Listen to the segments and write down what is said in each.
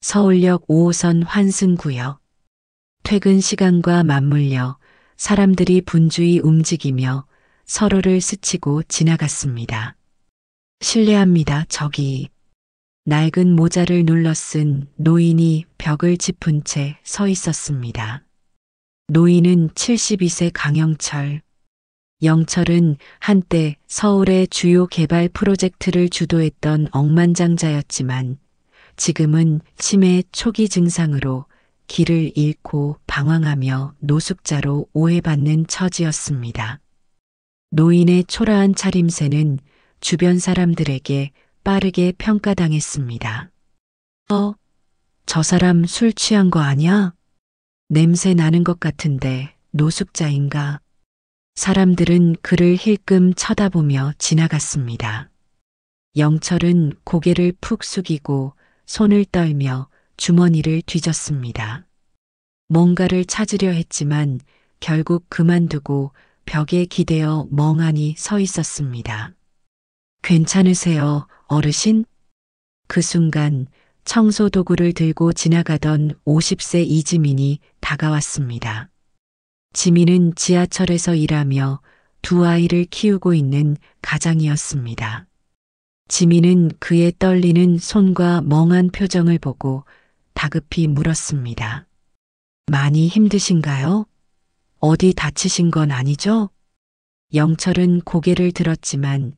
서울역 5호선 환승구역. 퇴근 시간과 맞물려 사람들이 분주히 움직이며 서로를 스치고 지나갔습니다. 실례합니다, 저기. 낡은 모자를 눌러 쓴 노인이 벽을 짚은 채 서 있었습니다. 노인은 72세 강영철. 영철은 한때 서울의 주요 개발 프로젝트를 주도했던 억만장자였지만 지금은 치매 초기 증상으로 길을 잃고 방황하며 노숙자로 오해받는 처지였습니다. 노인의 초라한 차림새는 주변 사람들에게 빠르게 평가당했습니다. 저 사람 술 취한 거 아니야? 냄새 나는 것 같은데 노숙자인가? 사람들은 그를 힐끔 쳐다보며 지나갔습니다. 영철은 고개를 푹 숙이고 손을 떨며 주머니를 뒤졌습니다. 뭔가를 찾으려 했지만 결국 그만두고 벽에 기대어 멍하니 서 있었습니다. 괜찮으세요, 어르신? 그 순간 청소 도구를 들고 지나가던 50세 이지민이 다가왔습니다. 지민은 지하철에서 일하며 두 아이를 키우고 있는 가장이었습니다. 지민은 그의 떨리는 손과 멍한 표정을 보고 다급히 물었습니다. 많이 힘드신가요? 어디 다치신 건 아니죠? 영철은 고개를 들었지만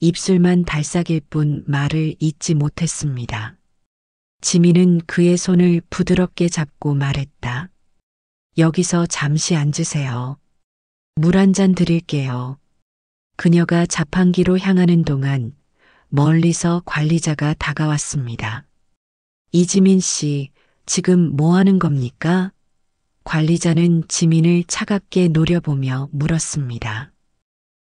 입술만 달싹일 뿐 말을 잇지 못했습니다. 지민은 그의 손을 부드럽게 잡고 말했다. 여기서 잠시 앉으세요. 물 한 잔 드릴게요. 그녀가 자판기로 향하는 동안 멀리서 관리자가 다가왔습니다. 이지민 씨, 지금 뭐 하는 겁니까? 관리자는 지민을 차갑게 노려보며 물었습니다.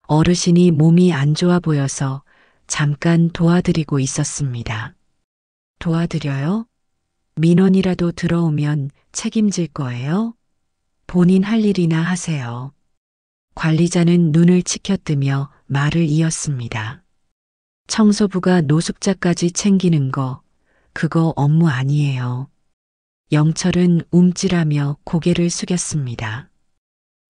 어르신이 몸이 안 좋아 보여서 잠깐 도와드리고 있었습니다. 도와드려요? 민원이라도 들어오면 책임질 거예요? 본인 할 일이나 하세요. 관리자는 눈을 치켜뜨며 말을 이었습니다. 청소부가 노숙자까지 챙기는 거, 그거 업무 아니에요. 영철은 움찔하며 고개를 숙였습니다.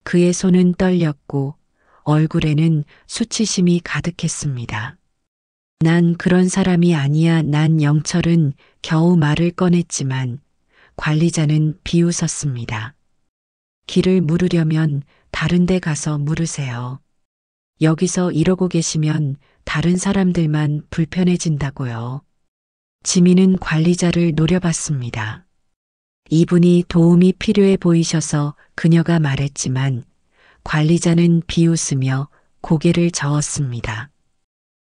그의 손은 떨렸고 얼굴에는 수치심이 가득했습니다. 난 그런 사람이 아니야. 난 영철은 겨우 말을 꺼냈지만 관리자는 비웃었습니다. 길을 물으려면 다른 데 가서 물으세요. 여기서 이러고 계시면 다른 사람들만 불편해진다고요. 지민은 관리자를 노려봤습니다. 이분이 도움이 필요해 보이셔서 그녀가 말했지만 관리자는 비웃으며 고개를 저었습니다.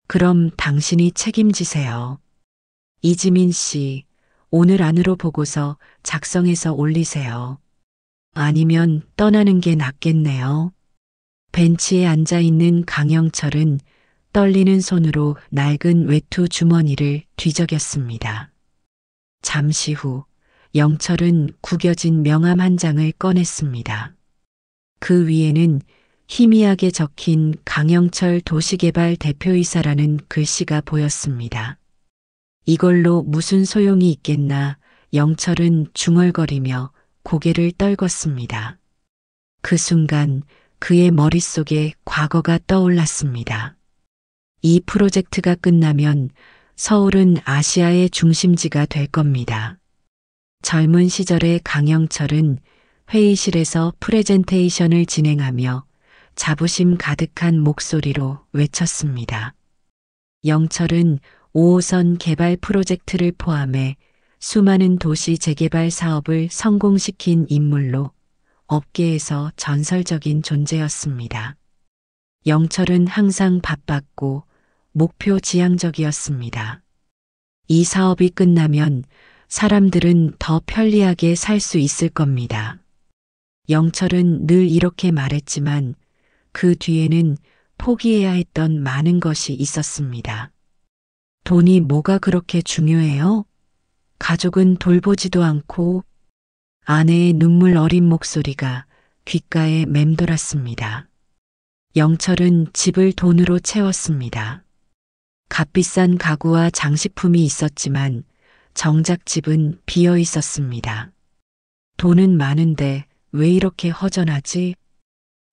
그럼 당신이 책임지세요. 이지민 씨, 오늘 안으로 보고서 작성해서 올리세요. 아니면 떠나는 게 낫겠네요. 벤치에 앉아있는 강영철은 떨리는 손으로 낡은 외투 주머니를 뒤적였습니다. 잠시 후 영철은 구겨진 명함 한 장을 꺼냈습니다. 그 위에는 희미하게 적힌 강영철 도시개발 대표이사라는 글씨가 보였습니다. 이걸로 무슨 소용이 있겠나 영철은 중얼거리며 고개를 떨궜습니다. 그 순간 그의 머릿속에 과거가 떠올랐습니다. 이 프로젝트가 끝나면 서울은 아시아의 중심지가 될 겁니다. 젊은 시절의 강영철은 회의실에서 프레젠테이션을 진행하며 자부심 가득한 목소리로 외쳤습니다. 영철은 5호선 개발 프로젝트를 포함해 수많은 도시 재개발 사업을 성공시킨 인물로 업계에서 전설적인 존재였습니다. 영철은 항상 바빴고 목표 지향적이었습니다. 이 사업이 끝나면 사람들은 더 편리하게 살 수 있을 겁니다. 영철은 늘 이렇게 말했지만 그 뒤에는 포기해야 했던 많은 것이 있었습니다. 돈이 뭐가 그렇게 중요해요? 가족은 돌보지도 않고. 아내의 눈물 어린 목소리가 귓가에 맴돌았습니다. 영철은 집을 돈으로 채웠습니다. 값비싼 가구와 장식품이 있었지만 정작 집은 비어 있었습니다. 돈은 많은데 왜 이렇게 허전하지?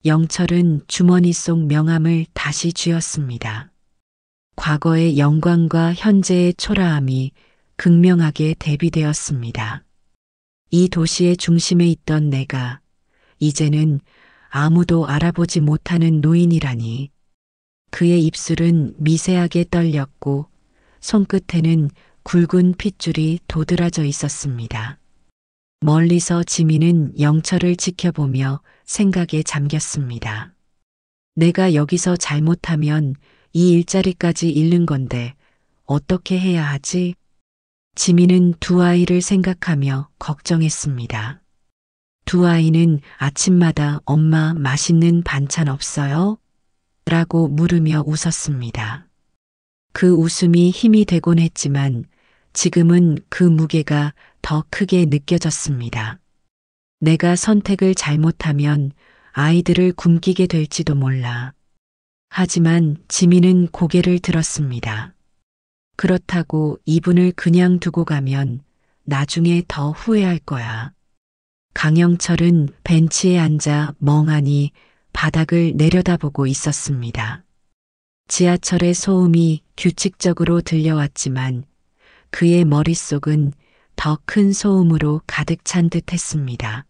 영철은 주머니 속 명함을 다시 쥐었습니다. 과거의 영광과 현재의 초라함이 극명하게 대비되었습니다. 이 도시의 중심에 있던 내가 이제는 아무도 알아보지 못하는 노인이라니. 그의 입술은 미세하게 떨렸고 손끝에는 굵은 핏줄이 도드라져 있었습니다. 멀리서 지민은 영철을 지켜보며 생각에 잠겼습니다. 내가 여기서 잘못하면 이 일자리까지 잃는 건데 어떻게 해야 하지? 지민은 두 아이를 생각하며 걱정했습니다. 두 아이는 아침마다 엄마 맛있는 반찬 없어요? 라고 물으며 웃었습니다. 그 웃음이 힘이 되곤 했지만 지금은 그 무게가 더 크게 느껴졌습니다. 내가 선택을 잘못하면 아이들을 굶기게 될지도 몰라. 하지만 지민은 고개를 들었습니다. 그렇다고 이분을 그냥 두고 가면 나중에 더 후회할 거야. 강영철은 벤치에 앉아 멍하니 바닥을 내려다보고 있었습니다. 지하철의 소음이 규칙적으로 들려왔지만 그의 머릿속은 더 큰 소음으로 가득 찬 듯 했습니다.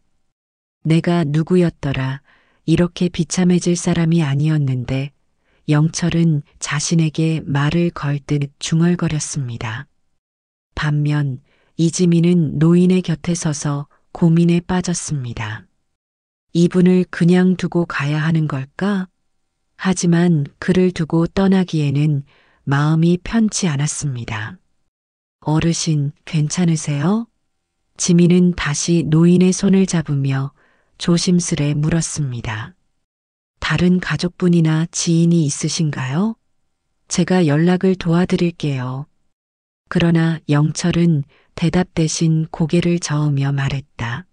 내가 누구였더라. 이렇게 비참해질 사람이 아니었는데 영철은 자신에게 말을 걸 듯 중얼거렸습니다. 반면 이지민은 노인의 곁에 서서 고민에 빠졌습니다. 이분을 그냥 두고 가야 하는 걸까? 하지만 그를 두고 떠나기에는 마음이 편치 않았습니다. 어르신, 괜찮으세요? 지민은 다시 노인의 손을 잡으며 조심스레 물었습니다. 다른 가족분이나 지인이 있으신가요? 제가 연락을 도와드릴게요. 그러나 영철은 대답 대신 고개를 저으며 말했다.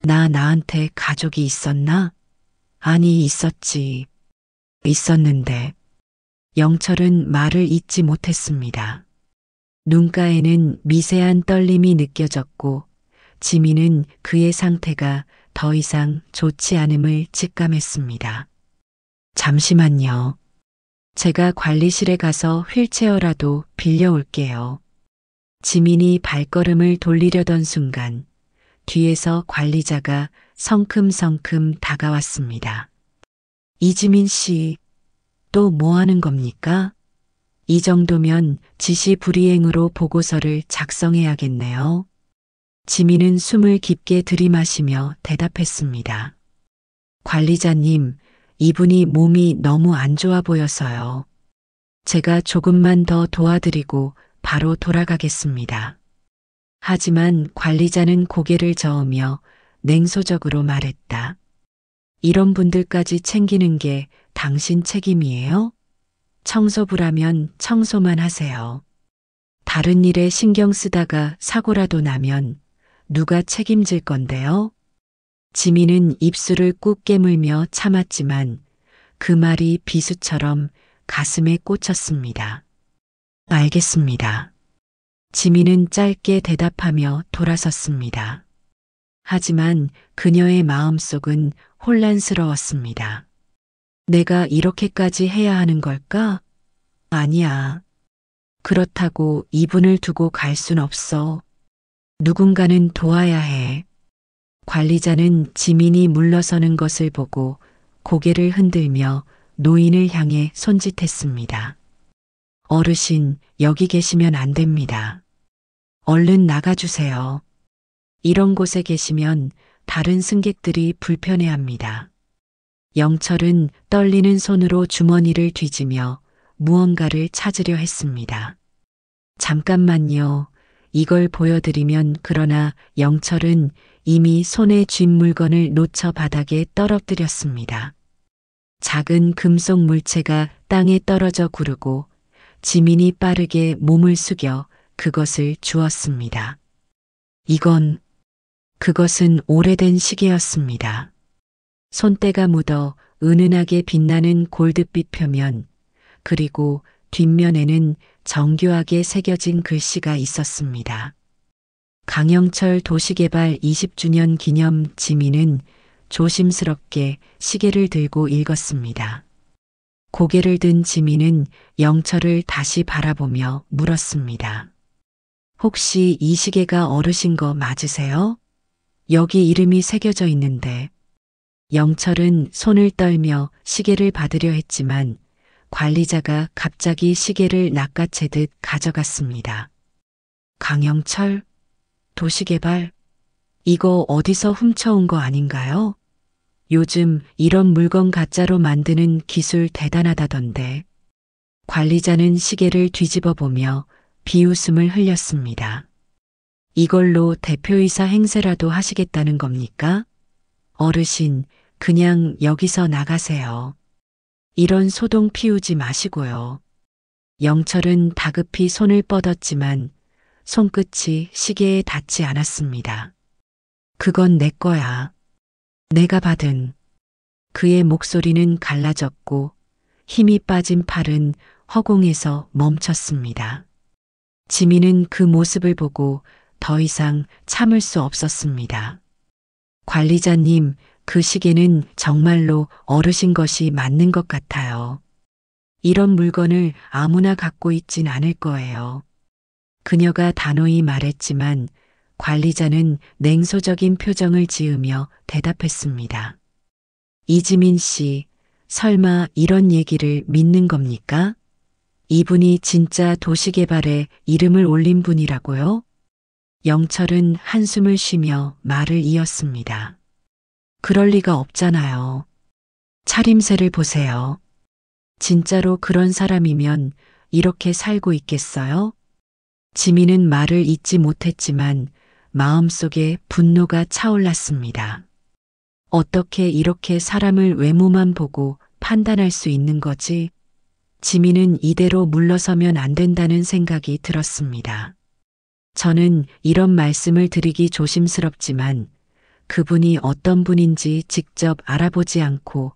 나한테 가족이 있었나? 아니, 있었지. 있었는데. 영철은 말을 잇지 못했습니다. 눈가에는 미세한 떨림이 느껴졌고 지민은 그의 상태가 더 이상 좋지 않음을 직감했습니다. 잠시만요. 제가 관리실에 가서 휠체어라도 빌려올게요. 지민이 발걸음을 돌리려던 순간 뒤에서 관리자가 성큼성큼 다가왔습니다. 이지민 씨, 또 뭐 하는 겁니까? 이 정도면 지시 불이행으로 보고서를 작성해야겠네요. 지민은 숨을 깊게 들이마시며 대답했습니다. 관리자님, 이분이 몸이 너무 안 좋아 보여서요. 제가 조금만 더 도와드리고 바로 돌아가겠습니다. 하지만 관리자는 고개를 저으며 냉소적으로 말했다. 이런 분들까지 챙기는 게 당신 책임이에요? 청소부라면 청소만 하세요. 다른 일에 신경 쓰다가 사고라도 나면 누가 책임질 건데요? 지민은 입술을 꾹 깨물며 참았지만 그 말이 비수처럼 가슴에 꽂혔습니다. 알겠습니다. 지민은 짧게 대답하며 돌아섰습니다. 하지만 그녀의 마음속은 혼란스러웠습니다. 내가 이렇게까지 해야 하는 걸까? 아니야. 그렇다고 이분을 두고 갈 순 없어. 누군가는 도와야 해. 관리자는 지민이 물러서는 것을 보고 고개를 흔들며 노인을 향해 손짓했습니다. 어르신, 여기 계시면 안 됩니다. 얼른 나가주세요. 이런 곳에 계시면 다른 승객들이 불편해합니다. 영철은 떨리는 손으로 주머니를 뒤지며 무언가를 찾으려 했습니다. 잠깐만요. 이걸 보여드리면. 그러나 영철은 이미 손에 쥔 물건을 놓쳐 바닥에 떨어뜨렸습니다. 작은 금속 물체가 땅에 떨어져 구르고 지민이 빠르게 몸을 숙여 그것을 주었습니다. 그것은 오래된 시계였습니다. 손때가 묻어 은은하게 빛나는 골드빛 표면, 그리고 뒷면에는 정교하게 새겨진 글씨가 있었습니다. 강영철 도시개발 20주년 기념 지민은 조심스럽게 시계를 들고 읽었습니다. 고개를 든 지민은 영철을 다시 바라보며 물었습니다. 혹시 이 시계가 어르신 거 맞으세요? 여기 이름이 새겨져 있는데. 영철은 손을 떨며 시계를 받으려 했지만 관리자가 갑자기 시계를 낚아채듯 가져갔습니다. 강영철? 도시개발? 이거 어디서 훔쳐온 거 아닌가요? 요즘 이런 물건 가짜로 만드는 기술 대단하다던데. 관리자는 시계를 뒤집어 보며 비웃음을 흘렸습니다. 이걸로 대표이사 행세라도 하시겠다는 겁니까? 어르신, 그냥 여기서 나가세요. 이런 소동 피우지 마시고요. 영철은 다급히 손을 뻗었지만 손끝이 시계에 닿지 않았습니다. 그건 내 거야. 내가 받은. 그의 목소리는 갈라졌고 힘이 빠진 팔은 허공에서 멈췄습니다. 지민은 그 모습을 보고 더 이상 참을 수 없었습니다. 관리자님, 그 시계는 정말로 어르신 것이 맞는 것 같아요. 이런 물건을 아무나 갖고 있진 않을 거예요. 그녀가 단호히 말했지만 관리자는 냉소적인 표정을 지으며 대답했습니다. 이지민 씨, 설마 이런 얘기를 믿는 겁니까? 이분이 진짜 도시개발에 이름을 올린 분이라고요? 영철은 한숨을 쉬며 말을 이었습니다. 그럴 리가 없잖아요. 차림새를 보세요. 진짜로 그런 사람이면 이렇게 살고 있겠어요? 지민은 말을 잇지 못했지만 마음속에 분노가 차올랐습니다. 어떻게 이렇게 사람을 외모만 보고 판단할 수 있는 거지? 지민은 이대로 물러서면 안 된다는 생각이 들었습니다. 저는 이런 말씀을 드리기 조심스럽지만 그분이 어떤 분인지 직접 알아보지 않고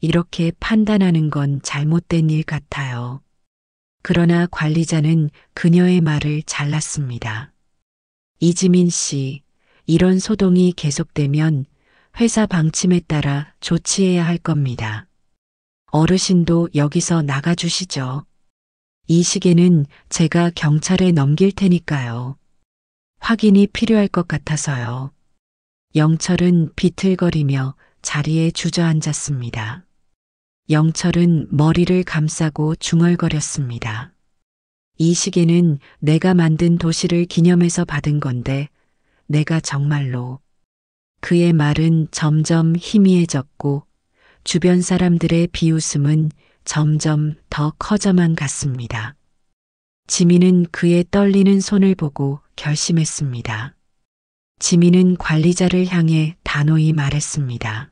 이렇게 판단하는 건 잘못된 일 같아요. 그러나 관리자는 그녀의 말을 잘랐습니다. 이지민 씨, 이런 소동이 계속되면 회사 방침에 따라 조치해야 할 겁니다. 어르신도 여기서 나가주시죠. 이 시계는 제가 경찰에 넘길 테니까요. 확인이 필요할 것 같아서요. 영철은 비틀거리며 자리에 주저앉았습니다. 영철은 머리를 감싸고 중얼거렸습니다. 이 시계는 내가 만든 도시를 기념해서 받은 건데 내가 정말로. 그의 말은 점점 희미해졌고 주변 사람들의 비웃음은 점점 더 커져만 갔습니다. 지민은 그의 떨리는 손을 보고 결심했습니다. 지민은 관리자를 향해 단호히 말했습니다.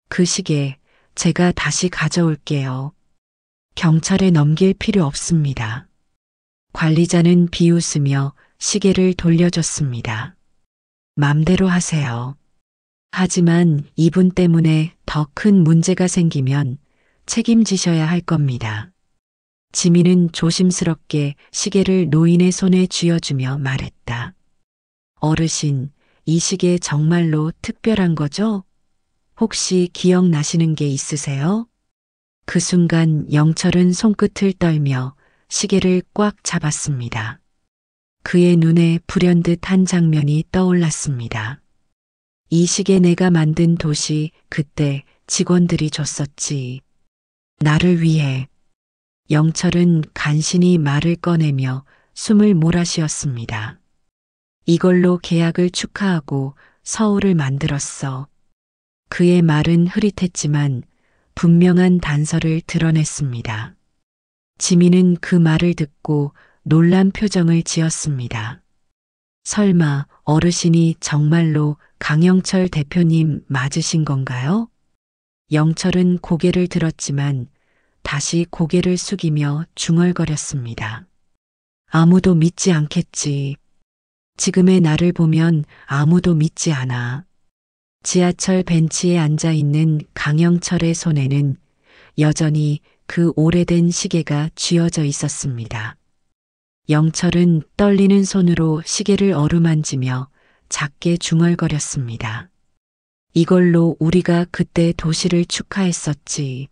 그 시계 제가 다시 가져올게요. 경찰에 넘길 필요 없습니다. 관리자는 비웃으며 시계를 돌려줬습니다. 맘대로 하세요. 하지만 이분 때문에 더 큰 문제가 생기면 책임지셔야 할 겁니다. 지민은 조심스럽게 시계를 노인의 손에 쥐어주며 말했다. 어르신, 이 시계 정말로 특별한 거죠? 혹시 기억나시는 게 있으세요? 그 순간 영철은 손끝을 떨며 시계를 꽉 잡았습니다. 그의 눈에 불현듯 한 장면이 떠올랐습니다. 이 시계 내가 만든 도시 그때 직원들이 줬었지. 나를 위해. 영철은 간신히 말을 꺼내며 숨을 몰아쉬었습니다. 이걸로 계약을 축하하고 서울을 만들었어. 그의 말은 흐릿했지만 분명한 단서를 드러냈습니다. 지민은 그 말을 듣고 놀란 표정을 지었습니다. 설마 어르신이 정말로 강영철 대표님 맞으신 건가요? 영철은 고개를 들었지만 다시 고개를 숙이며 중얼거렸습니다. 아무도 믿지 않겠지. 지금의 나를 보면 아무도 믿지 않아. 지하철 벤치에 앉아 있는 강영철의 손에는 여전히 그 오래된 시계가 쥐어져 있었습니다. 영철은 떨리는 손으로 시계를 어루만지며 작게 중얼거렸습니다. 이걸로 우리가 그때 도시를 축하했었지.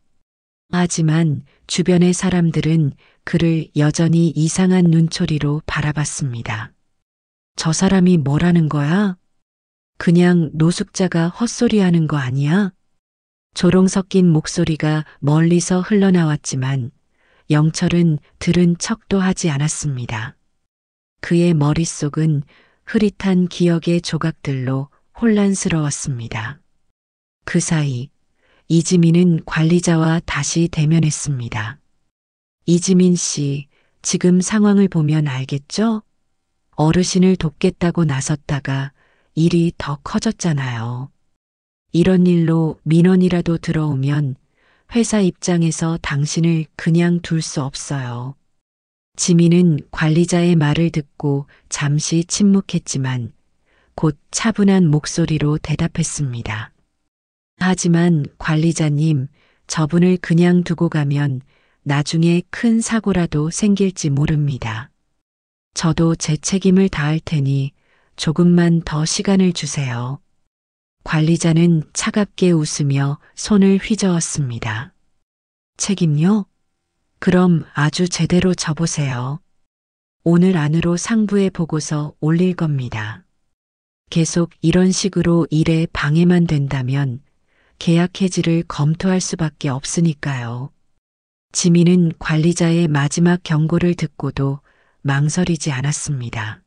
하지만 주변의 사람들은 그를 여전히 이상한 눈초리로 바라봤습니다. 저 사람이 뭐라는 거야? 그냥 노숙자가 헛소리하는 거 아니야? 조롱 섞인 목소리가 멀리서 흘러나왔지만 영철은 들은 척도 하지 않았습니다. 그의 머릿속은 흐릿한 기억의 조각들로 혼란스러웠습니다. 그 사이 이지민은 관리자와 다시 대면했습니다. 이지민 씨, 지금 상황을 보면 알겠죠? 어르신을 돕겠다고 나섰다가 일이 더 커졌잖아요. 이런 일로 민원이라도 들어오면 회사 입장에서 당신을 그냥 둘 수 없어요. 지민은 관리자의 말을 듣고 잠시 침묵했지만 곧 차분한 목소리로 대답했습니다. 하지만 관리자님, 저분을 그냥 두고 가면 나중에 큰 사고라도 생길지 모릅니다. 저도 제 책임을 다할 테니 조금만 더 시간을 주세요. 관리자는 차갑게 웃으며 손을 휘저었습니다. 책임요? 그럼 아주 제대로 져보세요. 오늘 안으로 상부에 보고서 올릴 겁니다. 계속 이런 식으로 일에 방해만 된다면 계약 해지를 검토할 수밖에 없으니까요. 지민은 관리자의 마지막 경고를 듣고도 망설이지 않았습니다.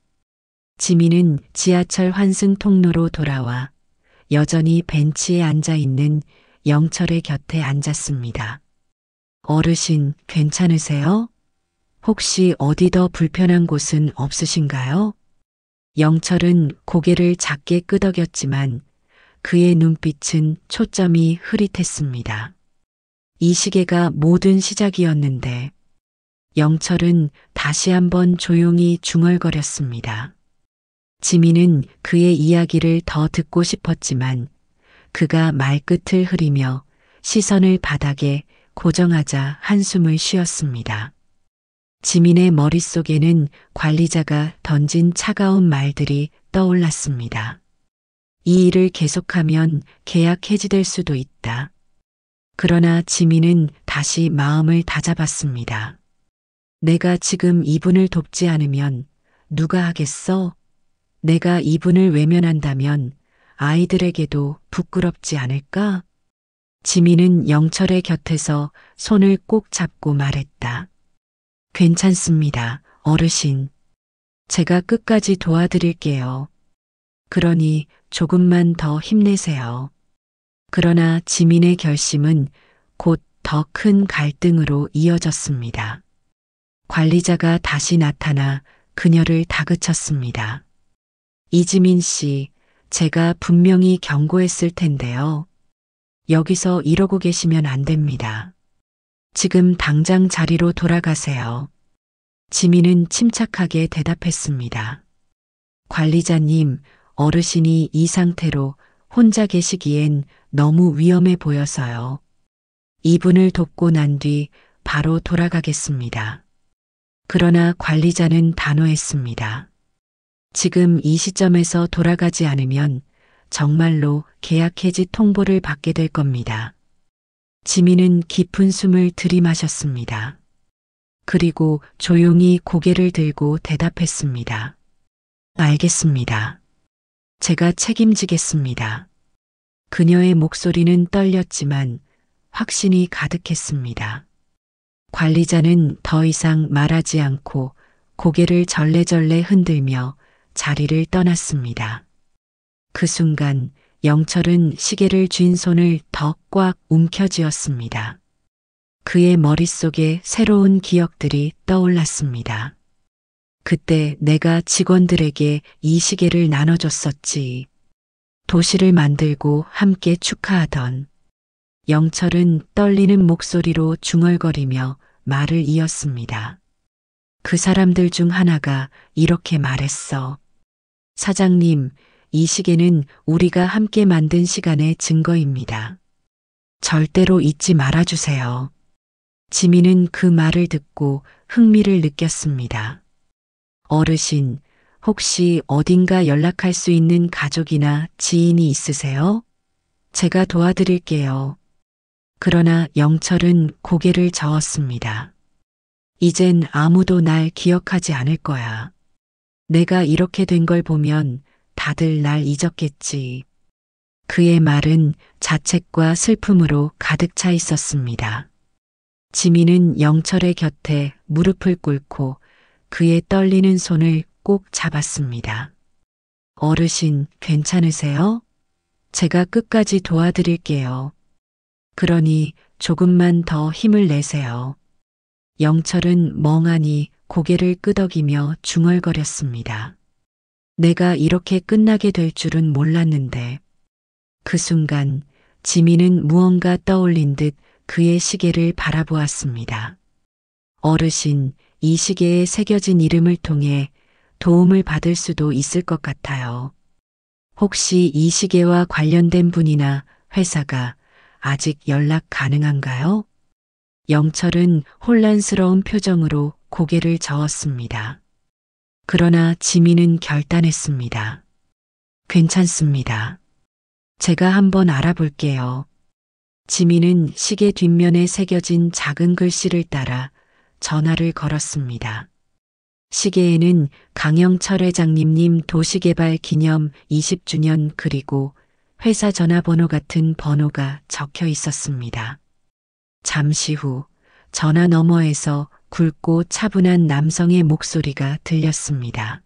지민은 지하철 환승 통로로 돌아와 여전히 벤치에 앉아 있는 영철의 곁에 앉았습니다. 어르신, 괜찮으세요? 혹시 어디 더 불편한 곳은 없으신가요? 영철은 고개를 작게 끄덕였지만 그의 눈빛은 초점이 흐릿했습니다. 이 시계가 모든 시작이었는데 영철은 다시 한번 조용히 중얼거렸습니다. 지민은 그의 이야기를 더 듣고 싶었지만 그가 말끝을 흐리며 시선을 바닥에 고정하자 한숨을 쉬었습니다. 지민의 머릿속에는 관리자가 던진 차가운 말들이 떠올랐습니다. 이 일을 계속하면 계약 해지될 수도 있다. 그러나 지민은 다시 마음을 다잡았습니다. 내가 지금 이분을 돕지 않으면 누가 하겠어? 내가 이분을 외면한다면 아이들에게도 부끄럽지 않을까? 지민은 영철의 곁에서 손을 꼭 잡고 말했다. 괜찮습니다, 어르신. 제가 끝까지 도와드릴게요. 그러니 조금만 더 힘내세요. 그러나 지민의 결심은 곧 더 큰 갈등으로 이어졌습니다. 관리자가 다시 나타나 그녀를 다그쳤습니다. 이지민 씨, 제가 분명히 경고했을 텐데요. 여기서 이러고 계시면 안 됩니다. 지금 당장 자리로 돌아가세요. 지민은 침착하게 대답했습니다. 관리자님, 어르신이 이 상태로 혼자 계시기엔 너무 위험해 보여서요. 이분을 돕고 난 뒤 바로 돌아가겠습니다. 그러나 관리자는 단호했습니다. 지금 이 시점에서 돌아가지 않으면 정말로 계약 해지 통보를 받게 될 겁니다. 지민은 깊은 숨을 들이마셨습니다. 그리고 조용히 고개를 들고 대답했습니다. 알겠습니다. 제가 책임지겠습니다. 그녀의 목소리는 떨렸지만 확신이 가득했습니다. 관리자는 더 이상 말하지 않고 고개를 절레절레 흔들며 자리를 떠났습니다. 그 순간 영철은 시계를 쥔 손을 더 꽉 움켜쥐었습니다. 그의 머릿속에 새로운 기억들이 떠올랐습니다. 그때 내가 직원들에게 이 시계를 나눠줬었지. 도시를 만들고 함께 축하하던. 영철은 떨리는 목소리로 중얼거리며 말을 이었습니다. 그 사람들 중 하나가 이렇게 말했어. 사장님, 이 시계는 우리가 함께 만든 시간의 증거입니다. 절대로 잊지 말아주세요. 지민은 그 말을 듣고 흥미를 느꼈습니다. 어르신, 혹시 어딘가 연락할 수 있는 가족이나 지인이 있으세요? 제가 도와드릴게요. 그러나 영철은 고개를 저었습니다. 이젠 아무도 날 기억하지 않을 거야. 내가 이렇게 된 걸 보면 다들 날 잊었겠지. 그의 말은 자책과 슬픔으로 가득 차 있었습니다. 지민은 영철의 곁에 무릎을 꿇고 그의 떨리는 손을 꼭 잡았습니다. 어르신, 괜찮으세요? 제가 끝까지 도와드릴게요. 그러니 조금만 더 힘을 내세요. 영철은 멍하니 고개를 끄덕이며 중얼거렸습니다. 내가 이렇게 끝나게 될 줄은 몰랐는데. 그 순간 지민은 무언가 떠올린 듯 그의 시계를 바라보았습니다. 어르신, 이 시계에 새겨진 이름을 통해 도움을 받을 수도 있을 것 같아요. 혹시 이 시계와 관련된 분이나 회사가 아직 연락 가능한가요? 영철은 혼란스러운 표정으로 고개를 저었습니다. 그러나 지민은 결단했습니다. 괜찮습니다. 제가 한번 알아볼게요. 지민은 시계 뒷면에 새겨진 작은 글씨를 따라 전화를 걸었습니다. 시계에는 강영철 회장님 도시개발 기념 20주년 그리고 회사 전화번호 같은 번호가 적혀 있었습니다. 잠시 후 전화 너머에서 굵고 차분한 남성의 목소리가 들렸습니다.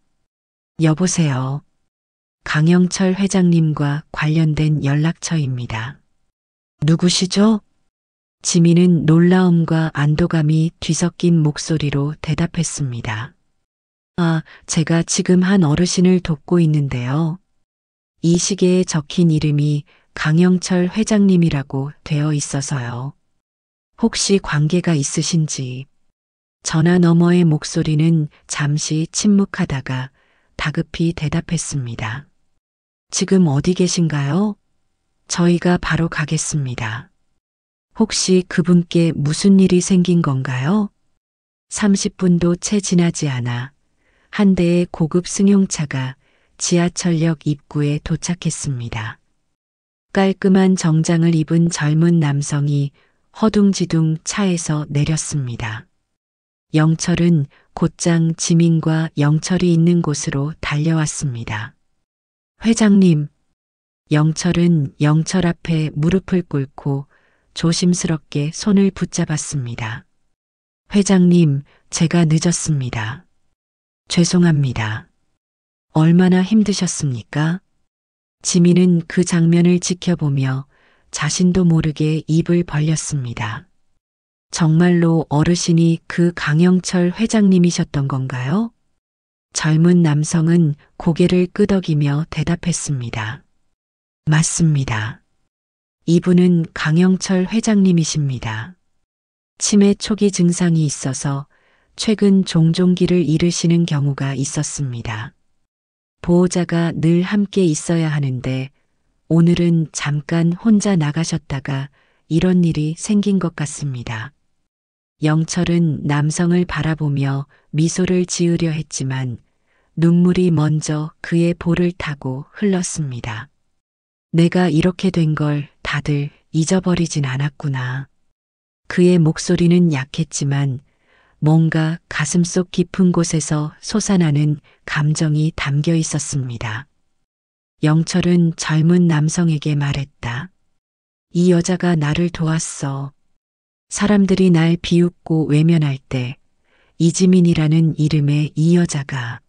여보세요. 강영철 회장님과 관련된 연락처입니다. 누구시죠? 지민은 놀라움과 안도감이 뒤섞인 목소리로 대답했습니다. 아, 제가 지금 한 어르신을 돕고 있는데요. 이 시계에 적힌 이름이 강영철 회장님이라고 되어 있어서요. 혹시 관계가 있으신지. 전화 너머의 목소리는 잠시 침묵하다가 다급히 대답했습니다. 지금 어디 계신가요? 저희가 바로 가겠습니다. 혹시 그분께 무슨 일이 생긴 건가요? 30분도 채 지나지 않아 한 대의 고급 승용차가 지하철역 입구에 도착했습니다. 깔끔한 정장을 입은 젊은 남성이 허둥지둥 차에서 내렸습니다. 영철은 곧장 지민과 영철이 있는 곳으로 달려왔습니다. 회장님. 영철은 영철 앞에 무릎을 꿇고 조심스럽게 손을 붙잡았습니다. 회장님, 제가 늦었습니다. 죄송합니다. 얼마나 힘드셨습니까? 지민은 그 장면을 지켜보며 자신도 모르게 입을 벌렸습니다. 정말로 어르신이 그 강영철 회장님이셨던 건가요? 젊은 남성은 고개를 끄덕이며 대답했습니다. 맞습니다. 이분은 강영철 회장님이십니다. 치매 초기 증상이 있어서 최근 종종 길을 잃으시는 경우가 있었습니다. 보호자가 늘 함께 있어야 하는데 오늘은 잠깐 혼자 나가셨다가 이런 일이 생긴 것 같습니다. 영철은 남성을 바라보며 미소를 지으려 했지만 눈물이 먼저 그의 볼을 타고 흘렀습니다. 내가 이렇게 된 걸 다들 잊어버리진 않았구나. 그의 목소리는 약했지만 뭔가 가슴속 깊은 곳에서 솟아나는 감정이 담겨 있었습니다. 영철은 젊은 남성에게 말했다. 이 여자가 나를 도왔어. 사람들이 날 비웃고 외면할 때 이지민이라는 이름의 이 여자가.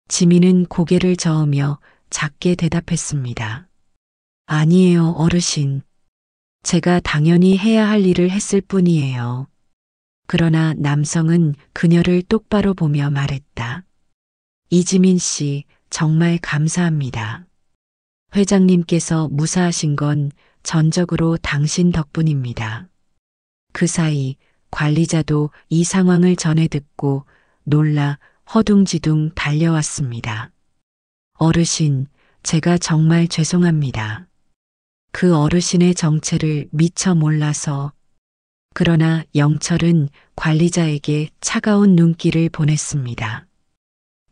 지민은 고개를 저으며 작게 대답했습니다. 아니에요, 어르신. 제가 당연히 해야 할 일을 했을 뿐이에요. 그러나 남성은 그녀를 똑바로 보며 말했다. 이지민 씨, 정말 감사합니다. 회장님께서 무사하신 건 전적으로 당신 덕분입니다. 그 사이 관리자도 이 상황을 전해 듣고 놀라 허둥지둥 달려왔습니다. 어르신, 제가 정말 죄송합니다. 그 어르신의 정체를 미처 몰라서. 그러나 영철은 관리자에게 차가운 눈길을 보냈습니다.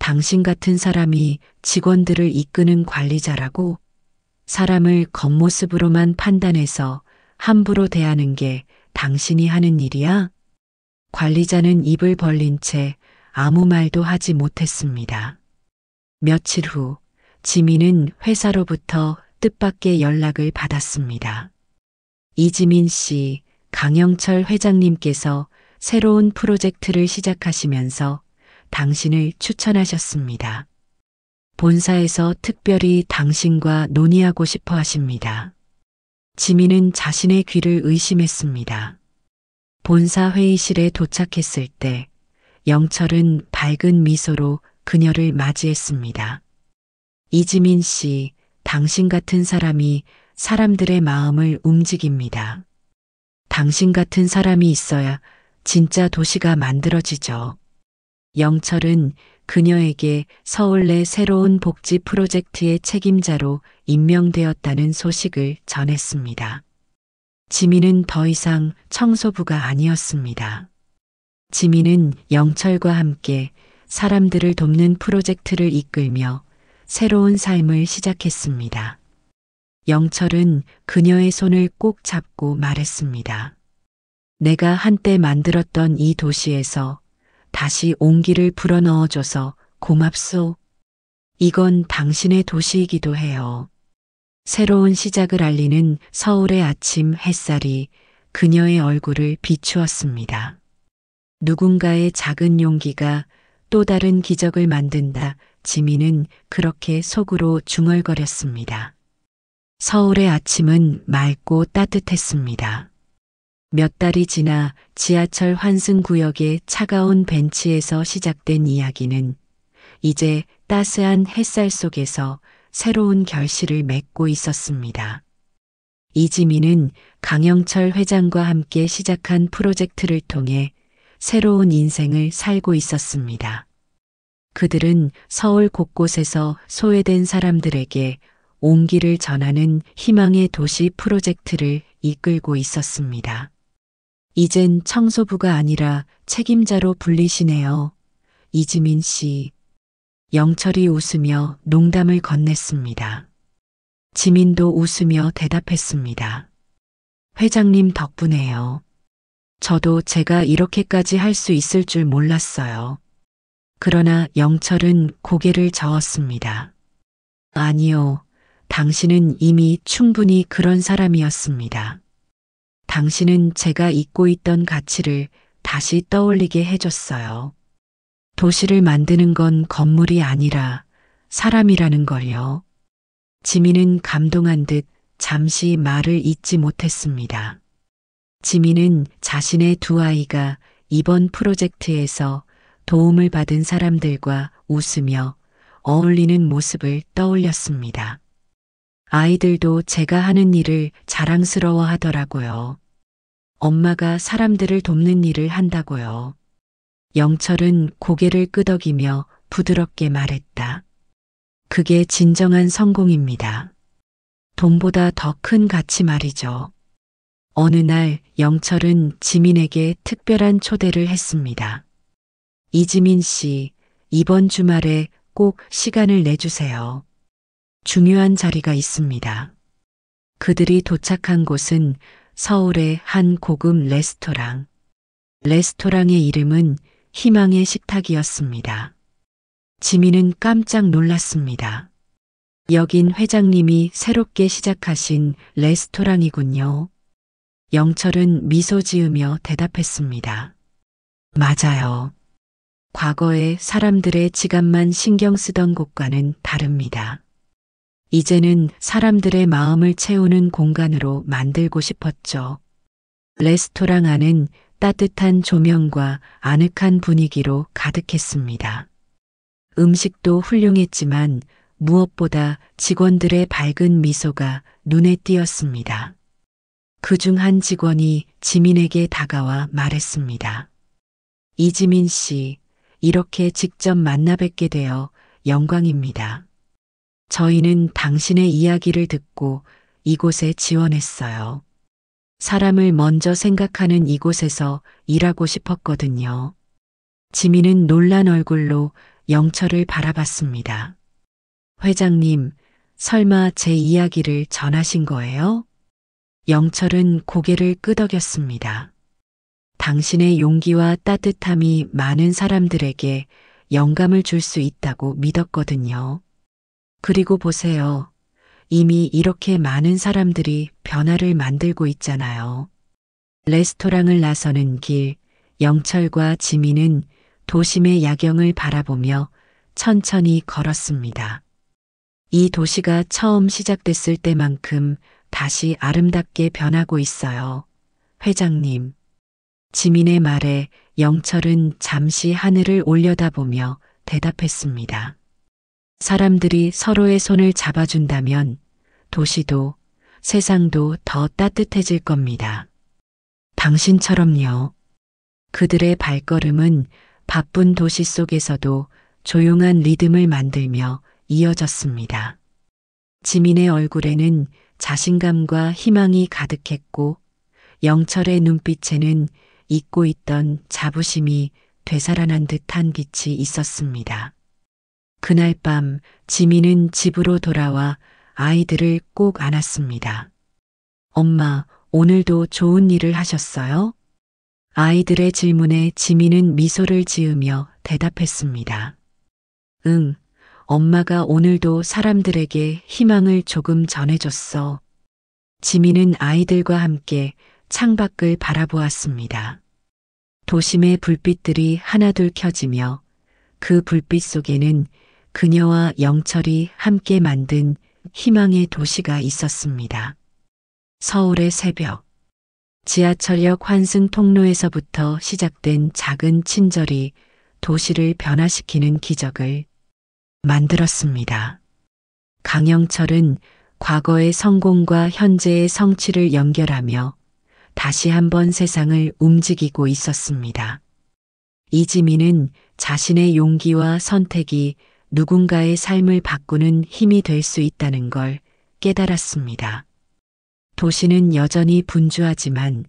당신 같은 사람이 직원들을 이끄는 관리자라고? 사람을 겉모습으로만 판단해서 함부로 대하는 게 당신이 하는 일이야? 관리자는 입을 벌린 채 아무 말도 하지 못했습니다. 며칠 후 지민은 회사로부터 뜻밖의 연락을 받았습니다. 이지민 씨, 강영철 회장님께서 새로운 프로젝트를 시작하시면서 당신을 추천하셨습니다. 본사에서 특별히 당신과 논의하고 싶어 하십니다. 지민은 자신의 귀를 의심했습니다. 본사 회의실에 도착했을 때 영철은 밝은 미소로 그녀를 맞이했습니다. 이지민 씨, 당신 같은 사람이 사람들의 마음을 움직입니다. 당신 같은 사람이 있어야 진짜 도시가 만들어지죠. 영철은 그녀에게 서울 내 새로운 복지 프로젝트의 책임자로 임명되었다는 소식을 전했습니다. 지민은 더 이상 청소부가 아니었습니다. 지민은 영철과 함께 사람들을 돕는 프로젝트를 이끌며 새로운 삶을 시작했습니다. 영철은 그녀의 손을 꼭 잡고 말했습니다. 내가 한때 만들었던 이 도시에서 다시 온기를 불어넣어줘서 고맙소. 이건 당신의 도시이기도 해요. 새로운 시작을 알리는 서울의 아침 햇살이 그녀의 얼굴을 비추었습니다. 누군가의 작은 용기가 또 다른 기적을 만든다. 지민은 그렇게 속으로 중얼거렸습니다. 서울의 아침은 맑고 따뜻했습니다. 몇 달이 지나 지하철 환승구역의 차가운 벤치에서 시작된 이야기는 이제 따스한 햇살 속에서 새로운 결실을 맺고 있었습니다. 이지민은 강영철 회장과 함께 시작한 프로젝트를 통해 새로운 인생을 살고 있었습니다. 그들은 서울 곳곳에서 소외된 사람들에게 온기를 전하는 희망의 도시 프로젝트를 이끌고 있었습니다. 이젠 청소부가 아니라 책임자로 불리시네요. 이지민 씨. 영철이 웃으며 농담을 건넸습니다. 지민도 웃으며 대답했습니다. 회장님 덕분에요. 저도 제가 이렇게까지 할 수 있을 줄 몰랐어요. 그러나 영철은 고개를 저었습니다. 아니요. 당신은 이미 충분히 그런 사람이었습니다. 당신은 제가 잊고 있던 가치를 다시 떠올리게 해줬어요. 도시를 만드는 건 건물이 아니라 사람이라는 걸요. 지민은 감동한 듯 잠시 말을 잇지 못했습니다. 지민은 자신의 두 아이가 이번 프로젝트에서 도움을 받은 사람들과 웃으며 어울리는 모습을 떠올렸습니다. 아이들도 제가 하는 일을 자랑스러워 하더라고요. 엄마가 사람들을 돕는 일을 한다고요. 영철은 고개를 끄덕이며 부드럽게 말했다. 그게 진정한 성공입니다. 돈보다 더 큰 가치 말이죠. 어느 날 영철은 지민에게 특별한 초대를 했습니다. 이지민 씨, 이번 주말에 꼭 시간을 내주세요. 중요한 자리가 있습니다. 그들이 도착한 곳은 서울의 한 고급 레스토랑. 레스토랑의 이름은 희망의 식탁이었습니다. 지민은 깜짝 놀랐습니다. 여긴 회장님이 새롭게 시작하신 레스토랑이군요. 영철은 미소 지으며 대답했습니다. 맞아요. 과거에 사람들의 지갑만 신경 쓰던 곳과는 다릅니다. 이제는 사람들의 마음을 채우는 공간으로 만들고 싶었죠. 레스토랑 안은 따뜻한 조명과 아늑한 분위기로 가득했습니다. 음식도 훌륭했지만 무엇보다 직원들의 밝은 미소가 눈에 띄었습니다. 그중 한 직원이 지민에게 다가와 말했습니다. 이지민 씨, 이렇게 직접 만나 뵙게 되어 영광입니다. 저희는 당신의 이야기를 듣고 이곳에 지원했어요. 사람을 먼저 생각하는 이곳에서 일하고 싶었거든요. 지민은 놀란 얼굴로 영철을 바라봤습니다. 회장님, 설마 제 이야기를 전하신 거예요? 영철은 고개를 끄덕였습니다. 당신의 용기와 따뜻함이 많은 사람들에게 영감을 줄 수 있다고 믿었거든요. 그리고 보세요. 이미 이렇게 많은 사람들이 변화를 만들고 있잖아요. 레스토랑을 나서는 길, 영철과 지민은 도심의 야경을 바라보며 천천히 걸었습니다. 이 도시가 처음 시작됐을 때만큼 다시 아름답게 변하고 있어요. 회장님. 지민의 말에 영철은 잠시 하늘을 올려다보며 대답했습니다. 사람들이 서로의 손을 잡아준다면 도시도 세상도 더 따뜻해질 겁니다. 당신처럼요. 그들의 발걸음은 바쁜 도시 속에서도 조용한 리듬을 만들며 이어졌습니다. 지민의 얼굴에는 자신감과 희망이 가득했고 영철의 눈빛에는 잊고 있던 자부심이 되살아난 듯한 빛이 있었습니다. 그날 밤 지민은 집으로 돌아와 아이들을 꼭 안았습니다. 엄마, 오늘도 좋은 일을 하셨어요? 아이들의 질문에 지민은 미소를 지으며 대답했습니다. 응, 엄마가 오늘도 사람들에게 희망을 조금 전해줬어. 지민은 아이들과 함께 창밖을 바라보았습니다. 도심의 불빛들이 하나둘 켜지며 그 불빛 속에는 그녀와 영철이 함께 만든 희망의 도시가 있었습니다. 서울의 새벽. 지하철역 환승 통로에서부터 시작된 작은 친절이 도시를 변화시키는 기적을 만들었습니다. 강영철은 과거의 성공과 현재의 성취를 연결하며 다시 한번 세상을 움직이고 있었습니다. 이지민은 자신의 용기와 선택이 누군가의 삶을 바꾸는 힘이 될 수 있다는 걸 깨달았습니다. 도시는 여전히 분주하지만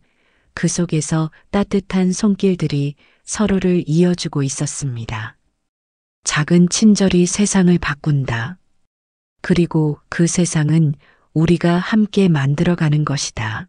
그 속에서 따뜻한 손길들이 서로를 이어주고 있었습니다. 작은 친절이 세상을 바꾼다. 그리고 그 세상은 우리가 함께 만들어가는 것이다.